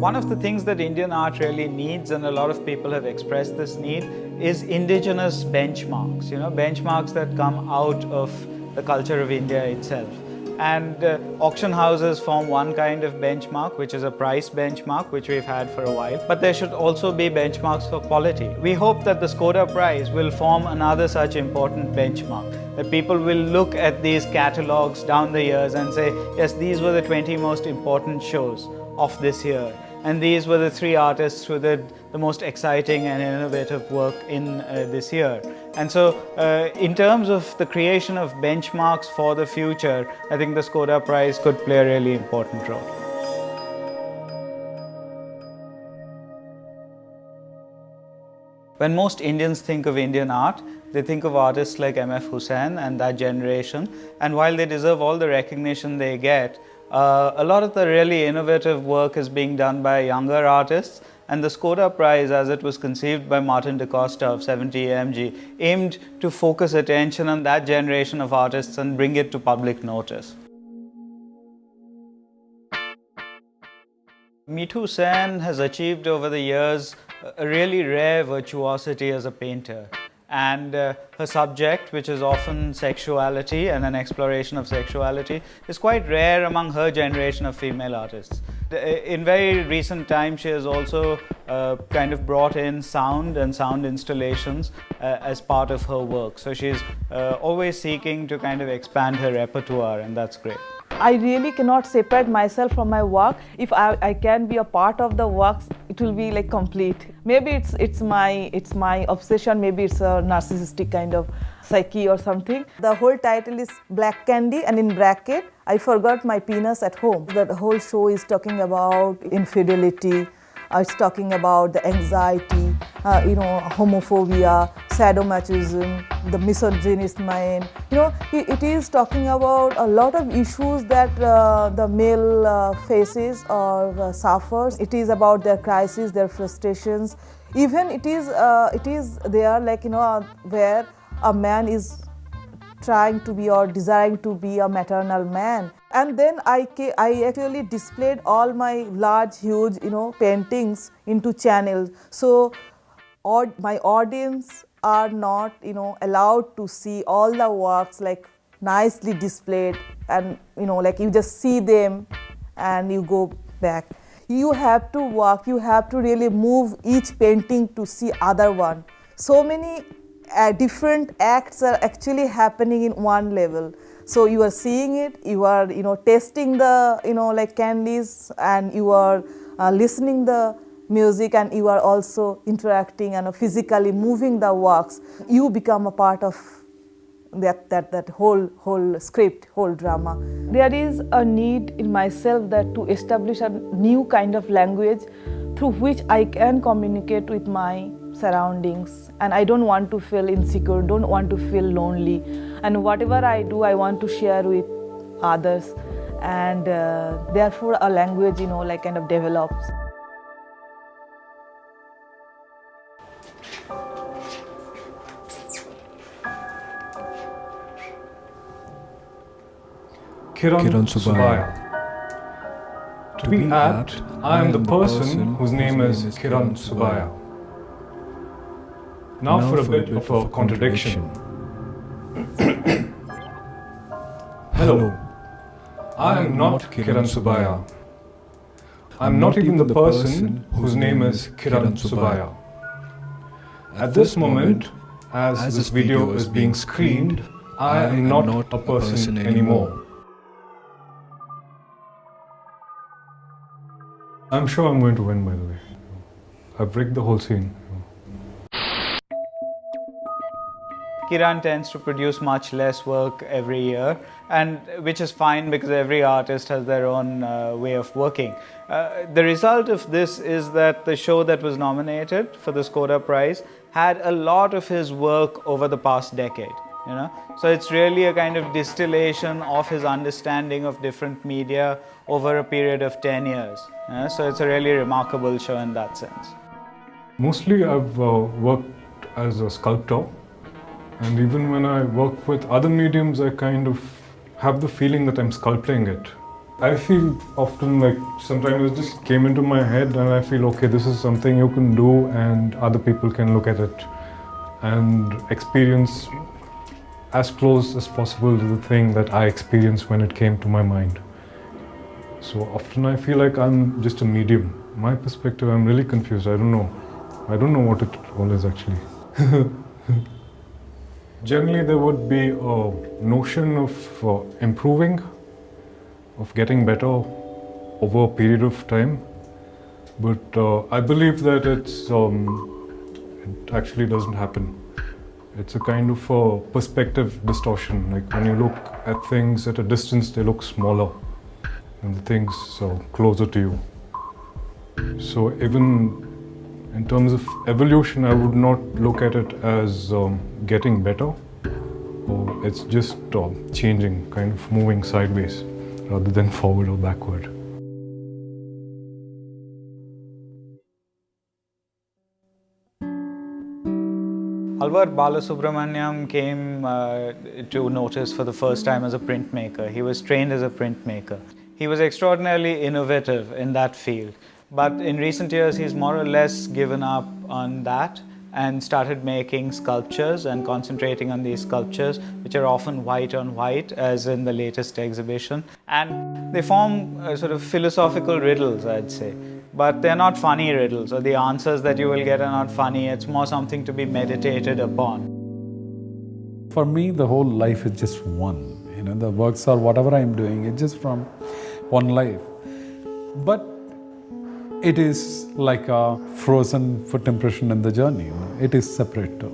One of the things that Indian art really needs, and a lot of people have expressed this need, is indigenous benchmarks, benchmarks that come out of the culture of India itself. And auction houses form one kind of benchmark, which is a price benchmark, which we've had for a while. But there should also be benchmarks for quality. We hope that the Skoda prize will form another such important benchmark, that people will look at these catalogs down the years and say, yes, these were the 20 most important shows of this year. And these were the 3 artists who did the most exciting and innovative work in this year. And so in terms of the creation of benchmarks for the future, I think the Skoda prize could play a really important role. When most Indians think of Indian art, they think of artists like M.F. Hussain and that generation. And while they deserve all the recognition they get, a lot of the really innovative work is being done by younger artists, and the Skoda prize, as it was conceived by Martin da Costa of 70AMG, aimed to focus attention on that generation of artists and bring it to public notice. Mithu Sen has achieved over the years a really rare virtuosity as a painter. And her subject, which is often sexuality and an exploration of sexuality, is quite rare among her generation of female artists. In very recent times, she has also kind of brought in sound and sound installations as part of her work. So she's always seeking to kind of expand her repertoire, and that's great. I really cannot separate myself from my work. If I can be a part of the works, it will be like complete. Maybe it's my obsession. Maybe it's a narcissistic kind of psyche or something. The whole title is Black Candy, and in bracket, I forgot my penis at home. The whole show is talking about infidelity. It's talking about the anxiety, homophobia, sadomasochism, the misogynist mind. It is talking about a lot of issues that the male faces or suffers. It is about their crises, their frustrations. Even it is there, like where a man is trying to be or desiring to be a maternal man. And then I actually displayed all my large, huge, paintings into channels. So my audience are not, allowed to see all the works like nicely displayed, and like you just see them and you go back. You have to work. You have to really move each painting to see other one. So many different acts are actually happening in one level. So you are seeing it, you are tasting the like candies, and you are listening the music, and you are also interacting and physically moving the works. You become a part of that whole script, whole drama. There is a need in myself that to establish a new kind of language through which I can communicate with my surroundings, and I don't want to feel insecure, don't want to feel lonely, and whatever I do, I want to share with others, and therefore a language like kind of develops. Kiran Subaya. To be apt, I am the person whose name is Kiran Subaya. Now for a bit of a contradiction. Hello, I am not Kiran Subaya. I am not even the person whose name is Kiran Subaya. At this moment, as this video is being screened, I am not a person anymore. I'm sure I'm going to win, by the way. I've rigged the whole scene. Kiran tends to produce much less work every year, and which is fine because every artist has their own way of working. The result of this is that the show that was nominated for the Skoda prize had a lot of his work over the past decade. So it's really a kind of distillation of his understanding of different media over a period of 10 years. So it's a really remarkable show in that sense. Mostly I've worked as a sculptor, and even when I work with other mediums, I kind of have the feeling that I'm sculpting it. I feel often like sometimes it just came into my head and I feel, okay, this is something you can do and other people can look at it and experience as close as possible to the thing that I experienced when it came to my mind. So often I feel like I'm just a medium. My perspective, I'm really confused. I don't know what it all is actually. Generally, there would be a notion of improving, of getting better over a period of time. But I believe that it actually doesn't happen. It's a kind of a perspective distortion. Like when you look at things at a distance, they look smaller and the things are closer to you. So even in terms of evolution, I would not look at it as getting better, or it's just changing, kind of moving sideways rather than forward or backward. Alvar Balasubramaniam came to notice for the first time as a printmaker. He was trained as a printmaker. He was extraordinarily innovative in that field. But in recent years, he's more or less given up on that and started making sculptures and concentrating on these sculptures, which are often white on white, as in the latest exhibition. And they form sort of philosophical riddles, I'd say. But they're not funny riddles, or the answers that you will get are not funny. It's more something to be meditated upon. For me, the whole life is just one. The works or whatever I'm doing, it's just from one life. But it is like a frozen foot impression in the journey. It is separate too.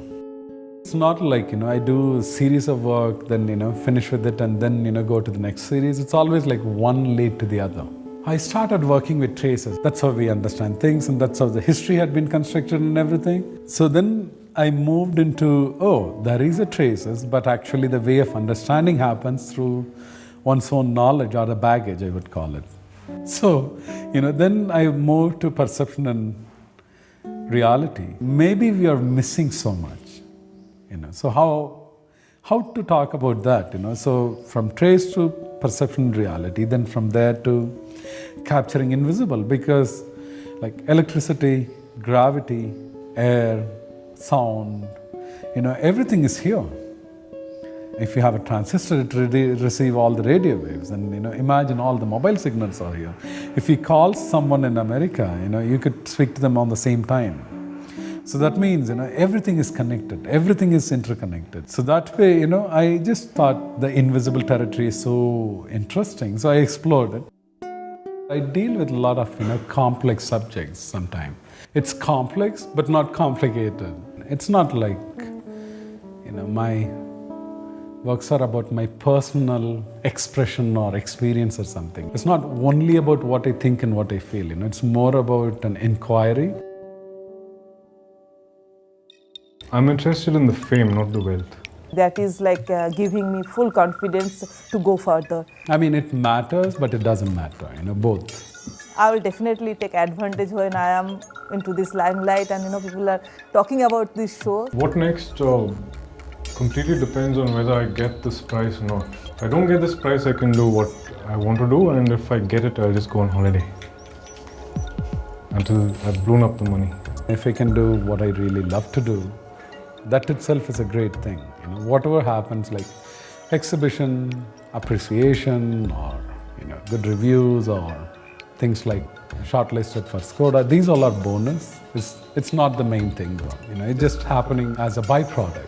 It's not like I do a series of work, then finish with it, and then go to the next series. It's always like one lead to the other. I started working with traces. That's how we understand things, and that's how the history had been constructed and everything. So then I moved into, there is a traces, but actually the way of understanding happens through one's own knowledge, or the baggage, I would call it. So, then I moved to perception and reality. Maybe we are missing so much, So how to talk about that, So from trace to perception and reality, then from there to capturing invisible, because like electricity, gravity, air, sound, everything is here. If you have a transistor, it receives all the radio waves, and imagine all the mobile signals are here. If you call someone in America, you could speak to them on the same time. So that means everything is connected, everything is interconnected. So that way, I just thought the invisible territory is so interesting, so I explored it. I deal with a lot of complex subjects sometimes. It's complex but not complicated. It's not like my works are about my personal expression or experience or something. It's not only about what I think and what I feel, it's more about an inquiry. I'm interested in the fame, not the wealth. That is like giving me full confidence to go further. I mean, it matters, but it doesn't matter, both. I will definitely take advantage when I am into this limelight and people are talking about this show. What next completely depends on whether I get this prize or not. If I don't get this prize, I can do what I want to do, and if I get it, I'll just go on holiday until I've blown up the money. If I can do what I really love to do, that itself is a great thing. Whatever happens, like exhibition, appreciation, or good reviews, or things like shortlisted for Skoda, these all are bonus. It's not the main thing though. It's just happening as a byproduct.